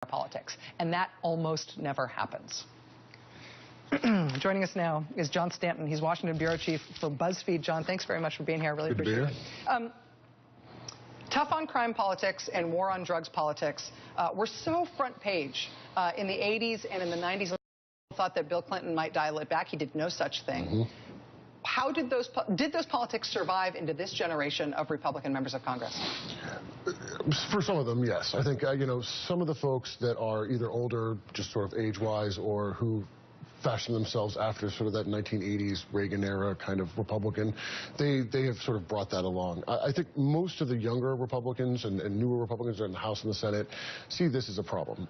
politics, and that almost never happens. Joining us now is John Stanton. He's Washington bureau chief for BuzzFeed. John, thanks very much for being here. I really appreciate it. Tough on crime politics and war on drugs politics were so front page in the 80s and in the 90s. People thought that Bill Clinton might dial it back. He did no such thing. How did those politics survive into this generation of Republican members of Congress? For some of them, yes. I think, some of the folks that are either older, just sort of age-wise, or who fashioned themselves after sort of that 1980s Reagan era kind of Republican, they have sort of brought that along. I think most of the younger Republicans and newer Republicans in the House and the Senate see this as a problem.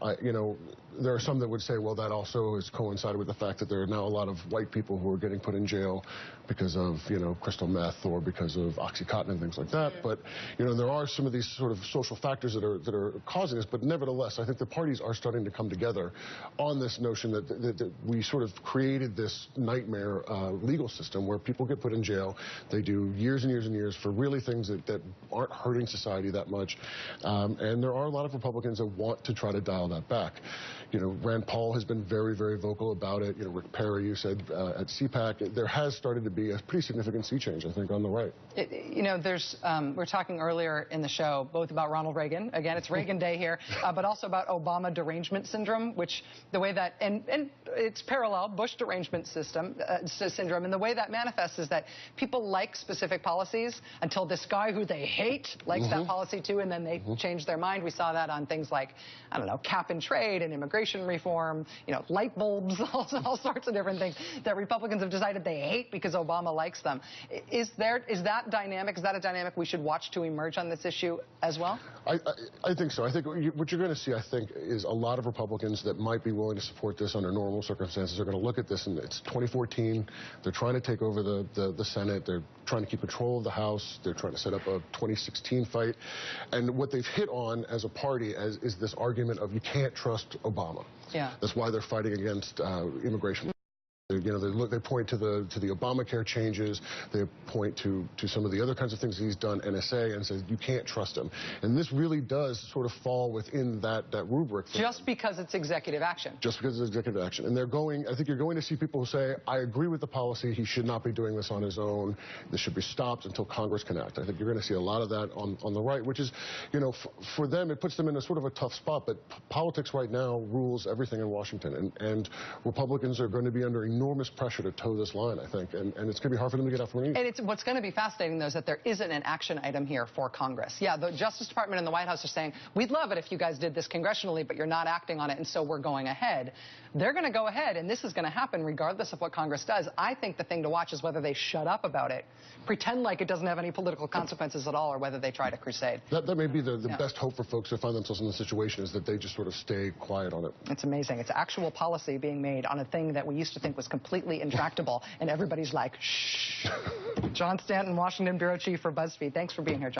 There are some that would say, well, that also has coincided with the fact that there are now a lot of white people who are getting put in jail because of, crystal meth or because of OxyContin and things like that. But, there are some of these sort of social factors that are causing this. But nevertheless, I think the parties are starting to come together on this notion that we sort of created this nightmare legal system where people get put in jail. They do years and years and years for really things that aren't hurting society that much. And there are a lot of Republicans that want to try to dial that back. Rand Paul has been very, very vocal about it. Rick Perry, you said at CPAC, there has started to be a pretty significant sea change, I think, on the right. We're talking earlier in the show both about Ronald Reagan. Again, it's Reagan Day here, but also about Obama derangement syndrome, which the way that, and it's parallel, Bush derangement syndrome, and the way that manifests is that people like specific policies until this guy who they hate likes that policy too, and then they change their mind. We saw that on things like, I don't know, cap and trade and immigration reform, light bulbs, all sorts of different things that Republicans have decided they hate because Obama likes them. Is that a dynamic we should watch to emerge on this issue as well? I think so. I think what you're going to see, is a lot of Republicans that might be willing to support this under normal circumstances are going to look at this, and it's 2014. They're trying to take over the Senate. They're trying to keep control of the House. They're trying to set up a 2016 fight. And what they've hit on as a party is this argument of you can't trust Obama. Yeah. That's why they're fighting against immigration. They point to the Obamacare changes. They point to some of the other kinds of things he's done, NSA, and says you can't trust him. And this really does sort of fall within that rubric. Just because it's executive action. Just because it's executive action. And I think you're going to see people who say, I agree with the policy. He should not be doing this on his own. This should be stopped until Congress can act. I think you're going to see a lot of that on the right, which is, for them, it puts them in a sort of a tough spot. But politics right now rules everything in Washington. And Republicans are going to be under enormous pressure to toe this line, I think, and it's going to be hard for them to get out from underneath. And what's going to be fascinating, though, is that there isn't an action item here for Congress. Yeah, the Justice Department and the White House are saying, we'd love it if you guys did this congressionally, but you're not acting on it, and so we're going ahead. They're going to go ahead, and this is going to happen regardless of what Congress does. I think the thing to watch is whether they shut up about it, pretend like it doesn't have any political consequences at all, or whether they try to crusade. That may be the best hope for folks who find themselves in the situation, is that they just sort of stay quiet on it. It's amazing. It's actual policy being made on a thing that we used to think was completely intractable, and everybody's like, shh. John Stanton, Washington bureau chief for BuzzFeed. Thanks for being here, John.